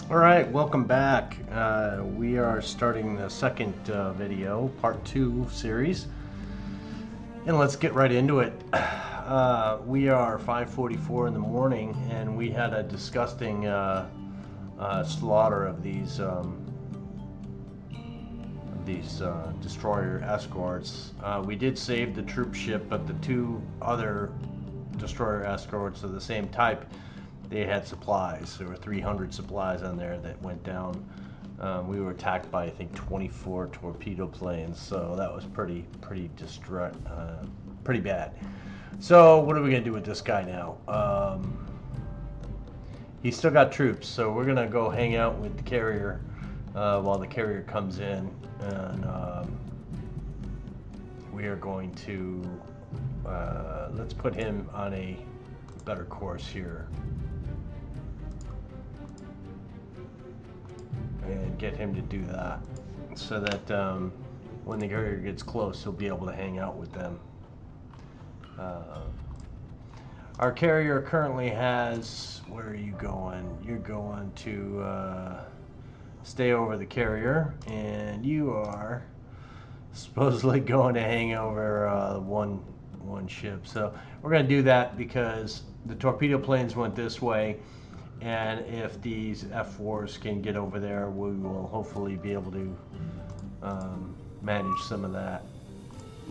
Alright, welcome back. We are starting the second video, part 2 series. And let's get right into it. We are 5:44 in the morning and we had a disgusting slaughter of these destroyer escorts. We did save the troop ship, but the two other destroyer escorts of the same type, they had supplies. There were 300 supplies on there that went down. We were attacked by, I think, 24 torpedo planes, so that was pretty bad. So what are we gonna do with this guy now? He's still got troops, so we're gonna go hang out with the carrier while the carrier comes in, and we are going to let's put him on a better course here and get him to do that, so that when the carrier gets close, he'll be able to hang out with them. Our carrier currently has, where are you going? You're going to stay over the carrier, and you are supposedly going to hang over one ship. So we're going to do that because the torpedo planes went this way, and if these F4s can get over there, we will hopefully be able to manage some of that,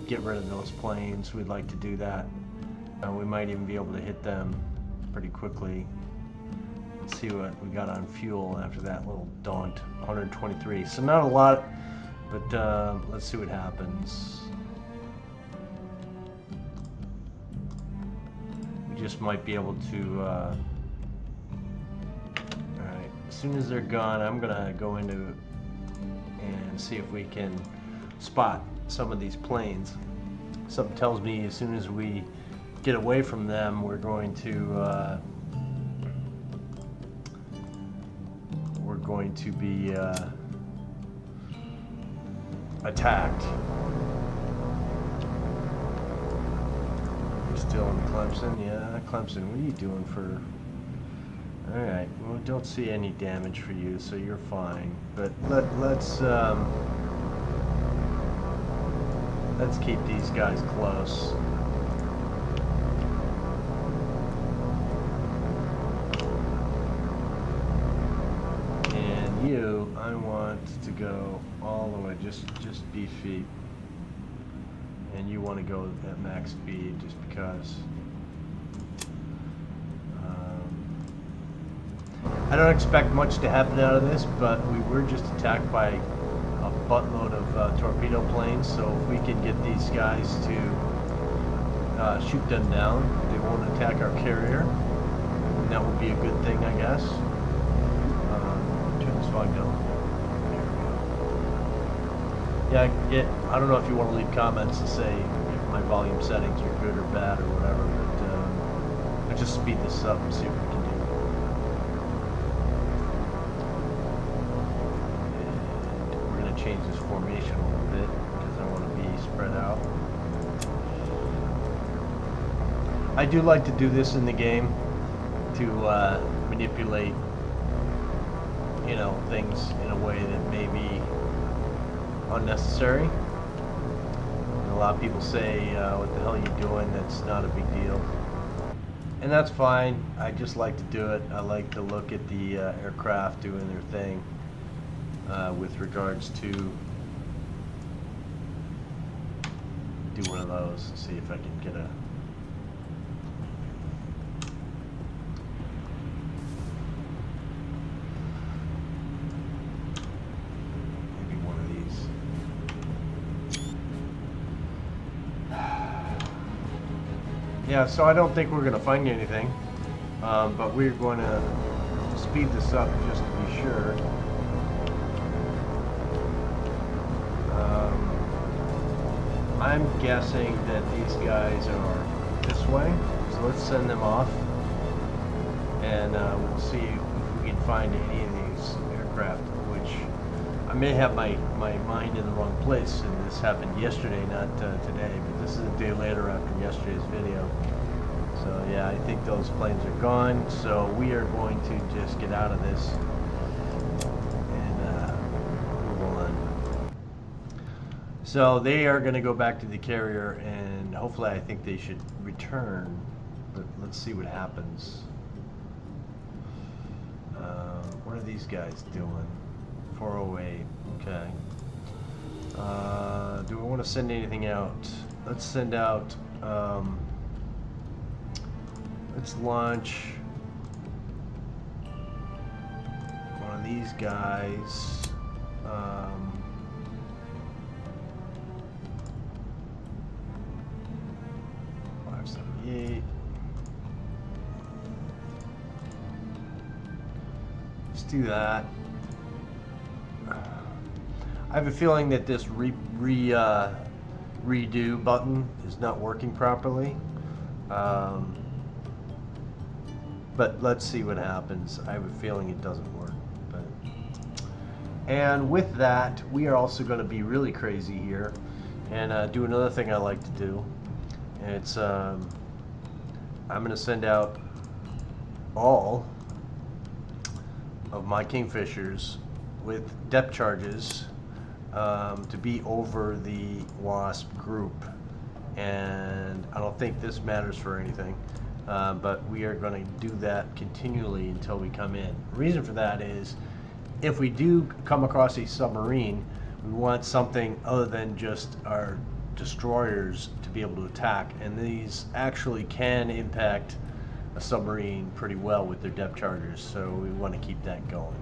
get rid of those planes. We'd like to do that. We might even be able to hit them pretty quickly. Let's see what we got on fuel after that little daunt. 123, so not a lot, but let's see what happens. We just might be able to alright, as soon as they're gone, I'm gonna go into and see if we can spot some of these planes. Something tells me as soon as we get away from them, we're going to be attacked. We're still in Clemson, yeah, Clemson. What are you doing for? All right, well, don't see any damage for you, so you're fine. But let's keep these guys close. You, I want to go all the way, just B feet, and you want to go at max speed just because. I don't expect much to happen out of this, but we were just attacked by a buttload of torpedo planes, so if we can get these guys to shoot them down, they won't attack our carrier, and that would be a good thing, I guess. Yeah, I don't know if you want to leave comments to say if my volume settings are good or bad or whatever, but I'll just speed this up and see what we can do. And we're going to change this formation a little bit because I want to be spread out. I do like to do this in the game to manipulate, you know, things in a way that may be unnecessary. And a lot of people say, what the hell are you doing? That's not a big deal. And that's fine. I just like to do it. I like to look at the aircraft doing their thing with regards to do one of those and see if I can get a Yeah, so I don't think we're going to find anything, but we're going to speed this up just to be sure. I'm guessing that these guys are this way, so let's send them off, and we'll see if we can find any of these aircraft, which I may have my mind in the wrong place, and this happened yesterday, not today, but this is a day later after yesterday's video. So yeah, I think those planes are gone, so we are going to just get out of this So they are going to go back to the carrier, and hopefully I think they should return, but let's see what happens. What are these guys doing? 408, okay. Do I want to send anything out? Let's send out, let's launch one of these guys. 578. Let's do that. I have a feeling that this redo button is not working properly. But let's see what happens. I have a feeling it doesn't work. And with that, we are also going to be really crazy here and do another thing I like to do. And it's I'm going to send out all of my Kingfishers with depth charges to be over the WASP group. And I don't think this matters for anything, but we are going to do that continually until we come in. The reason for that is if we do come across a submarine, we want something other than just our destroyers to be able to attack, and these actually can impact a submarine pretty well with their depth chargers, so we want to keep that going.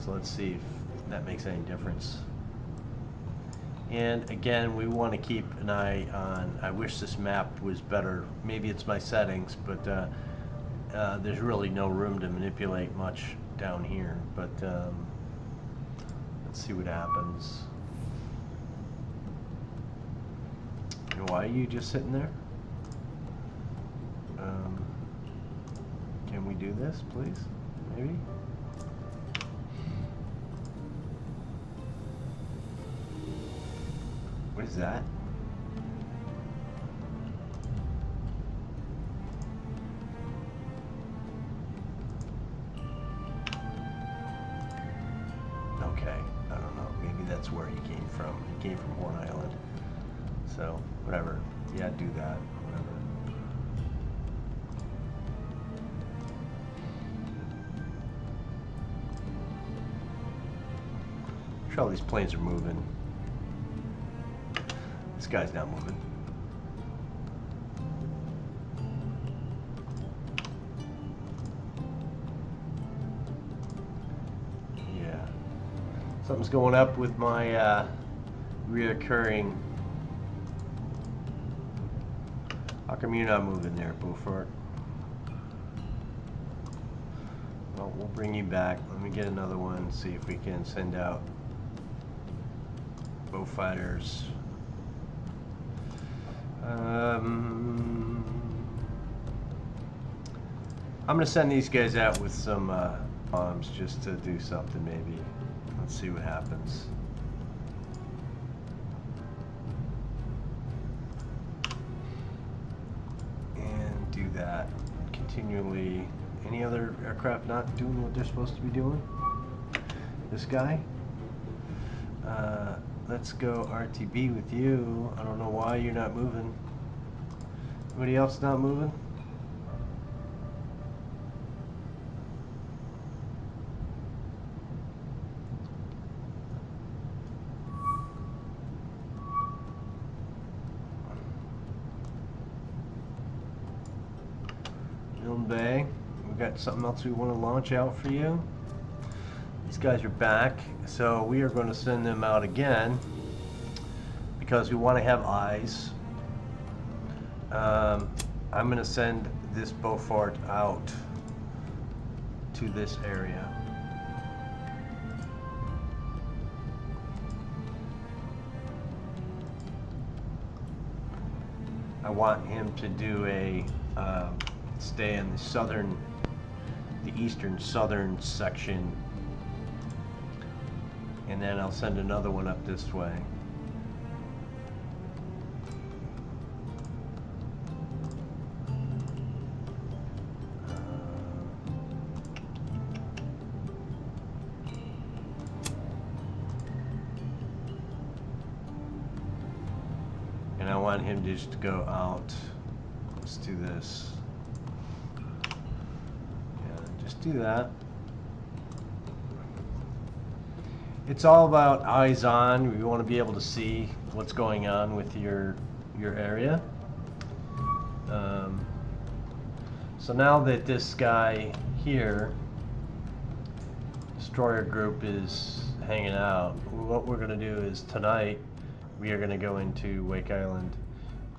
So let's see if that makes any difference. And again, we want to keep an eye on, I wish this map was better, maybe it's my settings, but there's really no room to manipulate much down here, but let's see what happens. And why are you just sitting there? Can we do this, please? Maybe? What is that? Okay, I don't know. Maybe that's where he came from. He came from Horn Island. So, whatever. Yeah, do that. Whatever. I'm sure all these planes are moving. This guy's not moving. Yeah. Something's going up with my reoccurring. How come you're not moving there, Beaufort? Well, we'll bring you back. Let me get another one, see if we can send out Beaufighters. I'm going to send these guys out with some bombs just to do something maybe. Let's see what happens. And do that continually. Any other aircraft not doing what they're supposed to be doing? This guy? Let's go RTB with you. I don't know why you're not moving. Anybody else not moving? Milne Bay, we got something else we want to launch out for you. These guys are back, so we are going to send them out again because we want to have eyes. I'm going to send this Beaufort out to this area. I want him to do a stay in the eastern southern section, and then I'll send another one up this way. want him just to go out. Let's do this. Yeah, just do that. It's all about eyes on. We want to be able to see what's going on with your area. So now that this guy here, destroyer group, is hanging out, what we're going to do is tonight we are going to go into Wake Island.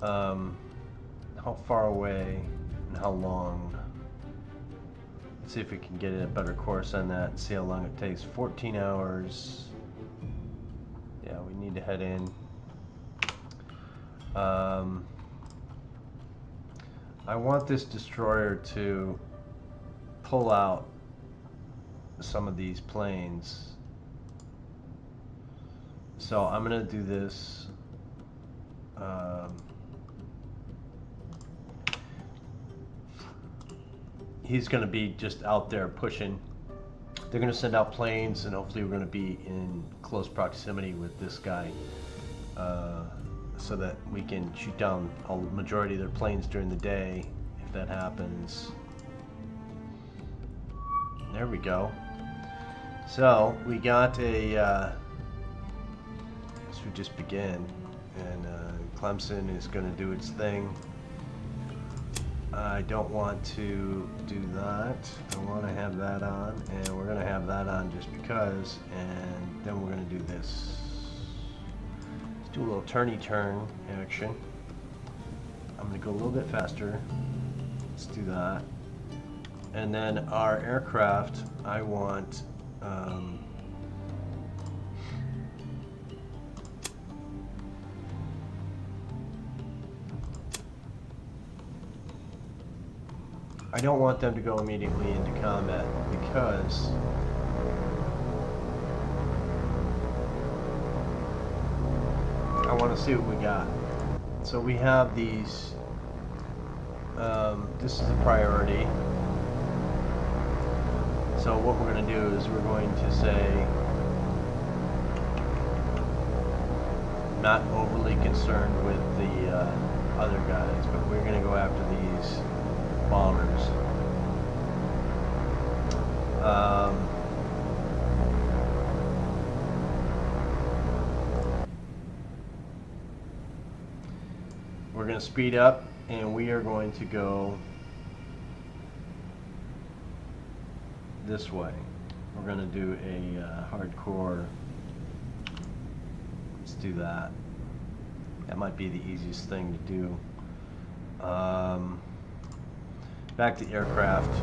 How far away and how long? Let's see if we can get a better course on that and see how long it takes. 14 hours. Yeah, we need to head in. I want this destroyer to pull out some of these planes. So I'm going to do this. He's going to be just out there pushing. They're going to send out planes, and hopefully we're going to be in close proximity with this guy, so that we can shoot down a majority of their planes during the day, if that happens. There we go. So we got a, let's just begin, and Clemson is going to do its thing. I don't want to do that. I want to have that on, and we're going to have that on just because, and then we're going to do this. Let's do a little turny turn action. I'm going to go a little bit faster. Let's do that. And then our aircraft, I want I don't want them to go immediately into combat because I want to see what we got. So we have these, this is a priority. So what we're going to do is we're going to say not overly concerned with the other guys, but we're going to go after these bombers. We're going to speed up, and we are going to go this way. We're going to do a hardcore. Let's do that. That might be the easiest thing to do. Back to aircraft.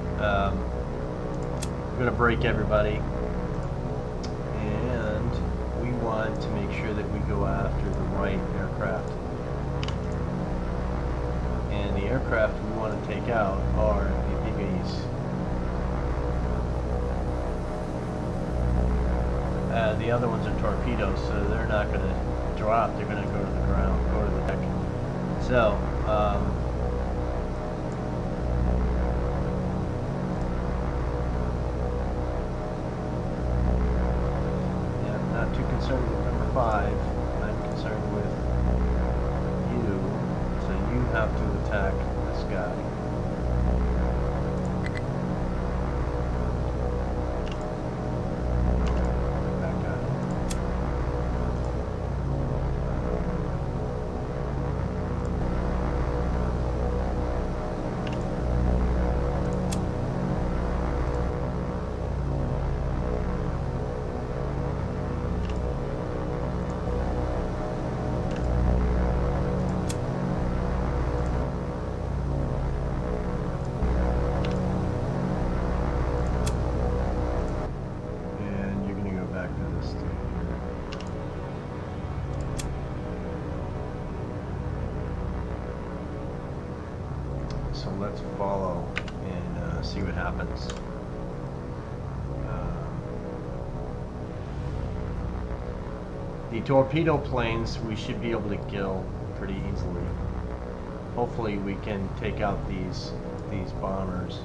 We're going to break everybody, and we want to make sure that we go after the right aircraft. And the aircraft we want to take out are the biggies. The other ones are torpedoes, so they're not going to drop. They're going to go to the ground, go to the deck. So, yeah, not too concerned with number 5. I'm concerned with you. So you have to attack this guy. So let's follow and see what happens. The torpedo planes we should be able to kill pretty easily. Hopefully we can take out these bombers.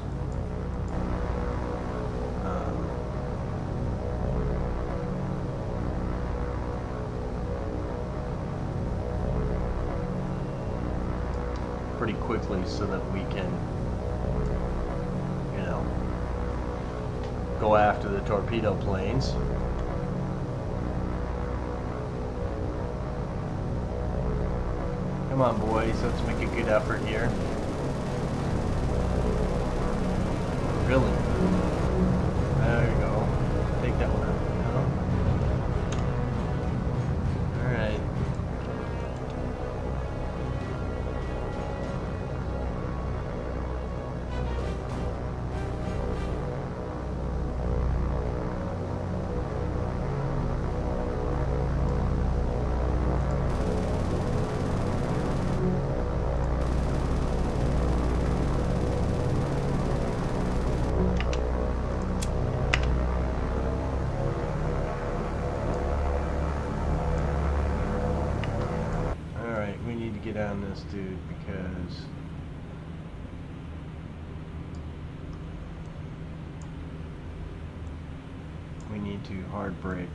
pretty quickly so that we can, you know, go after the torpedo planes. Come on, boys, let's make a good effort here. Really? There you go. Take that one out. Alright. Get on this dude because we need to hard brake.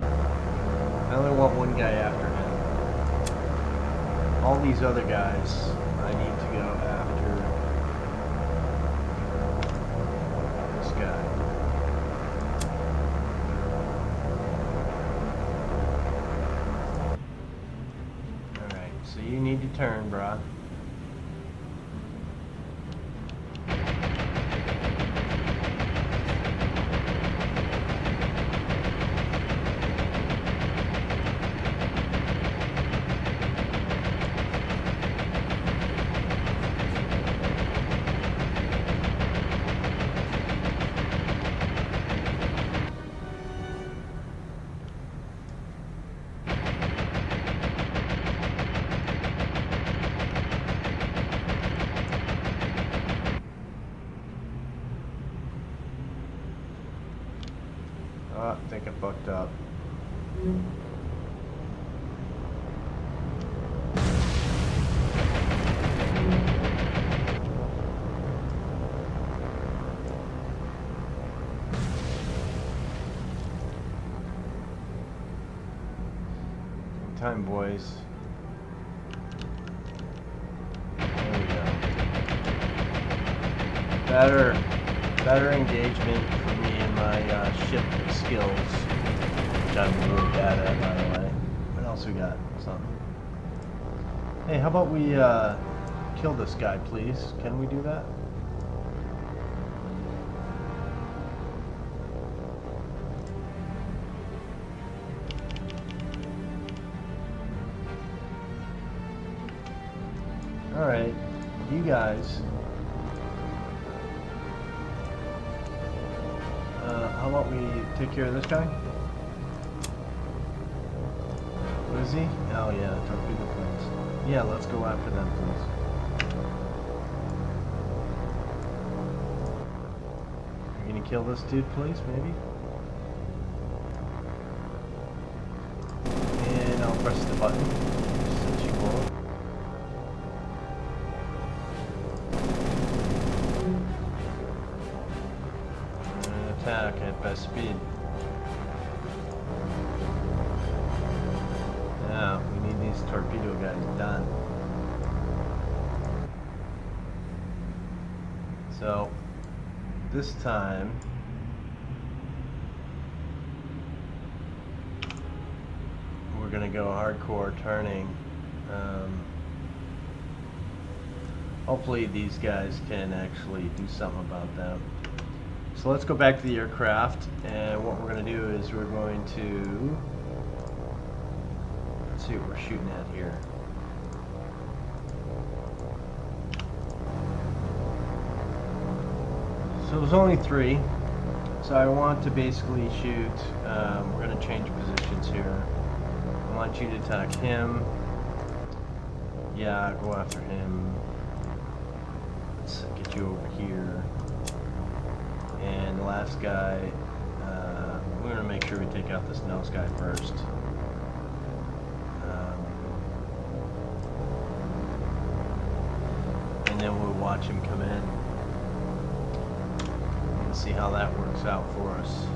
I only want one guy after him. All these other guys I need to go after this guy. Alright, so you need to turn, brah. Oh, I think I fucked up. Time, boys. There we go. Better engagement for me and my ship skills, which I'm really bad at, by the way. What else we got? Something. Hey, how about we kill this guy, please? Can we do that? Alright, you guys. How about we take care of this guy? What is he? Oh yeah, torpedo planes. Yeah, let's go after them, please. You're gonna kill this dude, please, maybe? And I'll press the button since you won't. Attack at best speed. Now, we need these torpedo guys done. So, this time, we're gonna go hardcore turning. Hopefully these guys can actually do something about them. So let's go back to the aircraft, and what we're going to do is we're going to, let's see what we're shooting at here. So there's only 3, so I want to basically shoot, we're going to change positions here. I want you to attack him. Yeah, go after him. Let's get you over here. And the last guy, we're going to make sure we take out this nose guy first. And then we'll watch him come in. and see how that works out for us.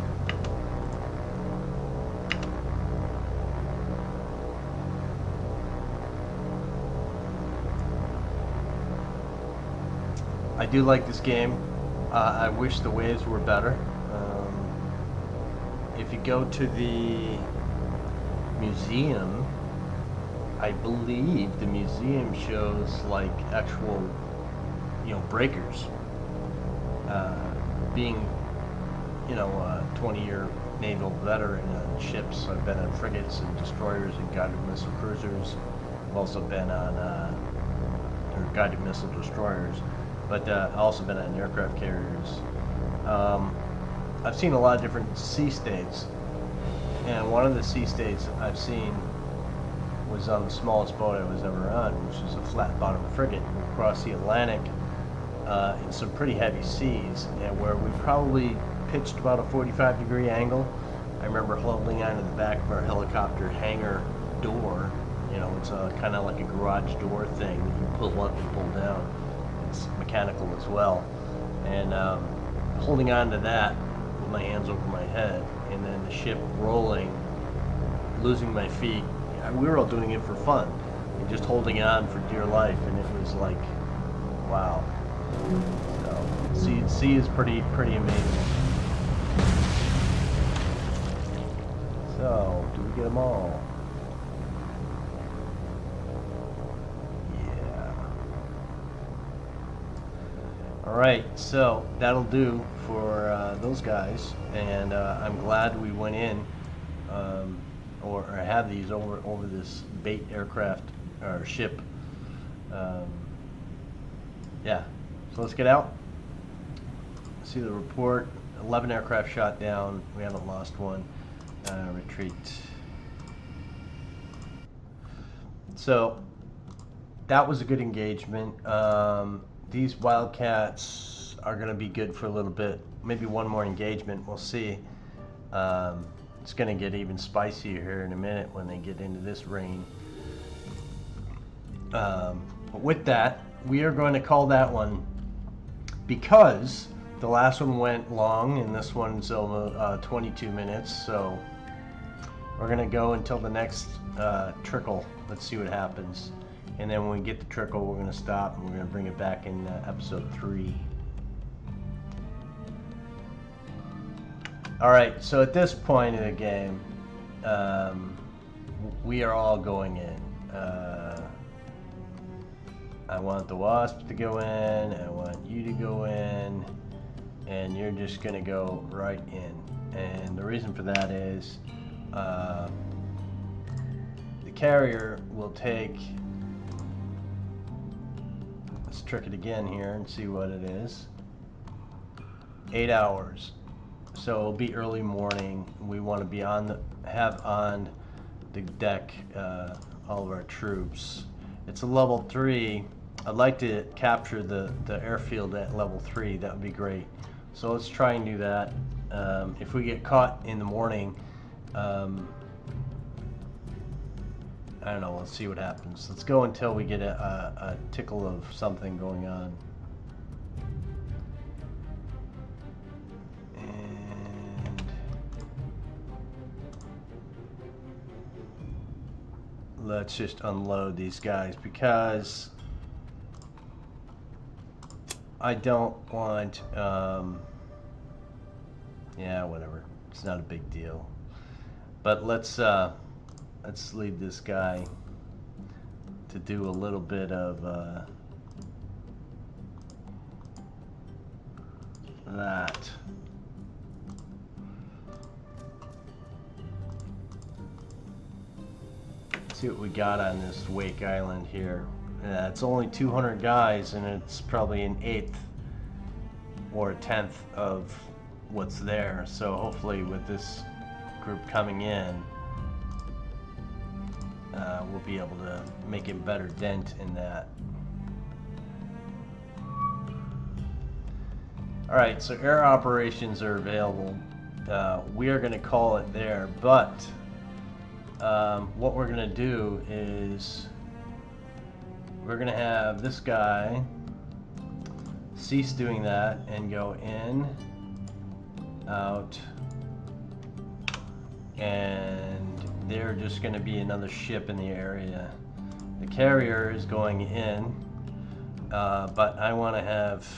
I do like this game. I wish the waves were better. If you go to the museum, I believe the museum shows like actual, breakers. Being, a 20-year naval veteran on ships, I've been on frigates and destroyers and guided missile cruisers. I've also been on guided missile destroyers, but I've also been on aircraft carriers. I've seen a lot of different sea states, and one of the sea states I've seen was on the smallest boat I was ever on, which was a flat-bottom frigate. We crossed the Atlantic in some pretty heavy seas, and where we probably pitched about a 45-degree angle. I remember holding onto the back of our helicopter hangar door. It's kind of like a garage door thing that you pull up and pull down. It's mechanical as well, and holding on to that with my hands over my head, and then the ship rolling, losing my feet. We were all doing it for fun, and just holding on for dear life, and it was like, wow. So sea is pretty amazing. So, do we get them all? Alright, so that'll do for those guys, and I'm glad we went in or have these over this bait aircraft or ship. Yeah, so let's get out. See the report. 11 aircraft shot down. We haven't lost one. Retreat. So that was a good engagement. These Wildcats are going to be good for a little bit. Maybe one more engagement. We'll see. It's going to get even spicier here in a minute when they get into this rain. But with that, we are going to call that one, because the last one went long and this one's almost 22 minutes. So we're going to go until the next trickle. Let's see what happens. And then when we get the trickle, we're going to stop and we're going to bring it back in episode 3. Alright, so at this point in the game, we are all going in. I want the Wasp to go in, I want you to go in, and you're just going to go right in. And the reason for that is the carrier will take... Let's trick it again here and see what it is. 8 hours. So it'll be early morning. We want to be have on the deck all of our troops. It's a level 3. I'd like to capture the airfield at level 3. That would be great. So let's try and do that. If we get caught in the morning, I don't know, let's see what happens. Let's go until we get a tickle of something going on. And let's just unload these guys, because I don't want, yeah, whatever. It's not a big deal. But let's leave this guy to do a little bit of that. Let's see what we got on this Wake Island here. It's only 200 guys, and it's probably an 1/8 or a 1/10 of what's there. So hopefully with this group coming in, we'll be able to make a better dent in that. Alright, so air operations are available. We are going to call it there, but what we're going to do is we're going to have this guy cease doing that and go in out, and they're just going to be another ship in the area. The carrier is going in, but I want to have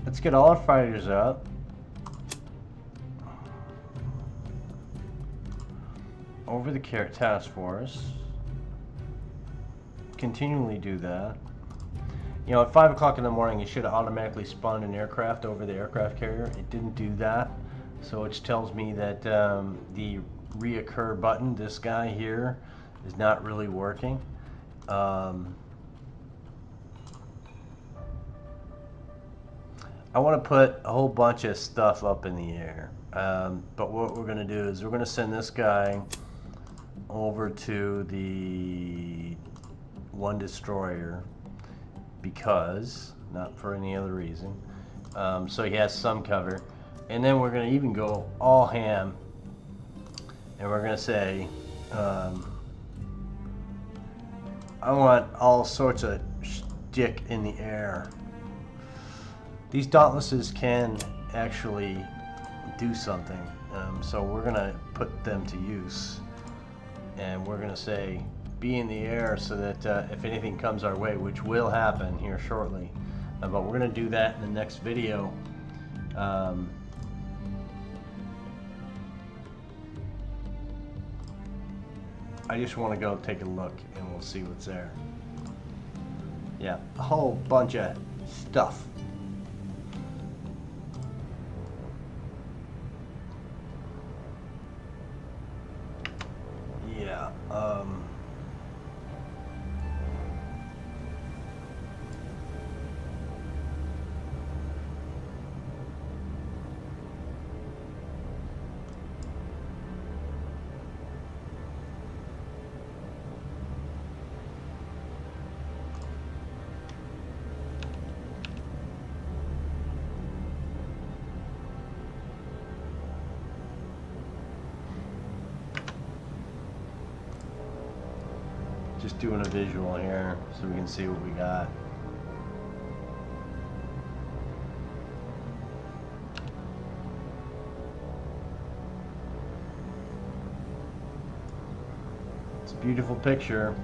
let's get all our fighters up. Over the task force. Continually do that. You know, at 5 o'clock in the morning, it should have automatically spawned an aircraft over the aircraft carrier. It didn't do that, so which tells me that the reoccur button, this guy here, is not really working. I want to put a whole bunch of stuff up in the air, but what we're going to do is we're going to send this guy over to the one destroyer, because, not for any other reason, so he has some cover, and then we're going to even go all ham, and we're going to say, I want all sorts of shtick in the air. These dauntlesses can actually do something, so we're going to put them to use. And we're going to say, be in the air, so that if anything comes our way, which will happen here shortly, but we're going to do that in the next video. I just want to go take a look, and we'll see what's there. Yeah, a whole bunch of stuff. Yeah, just doing a visual here so we can see what we got. It's a beautiful picture,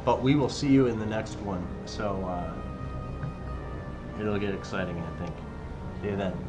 but we will see you in the next one, so it'll get exciting, I think. See you then.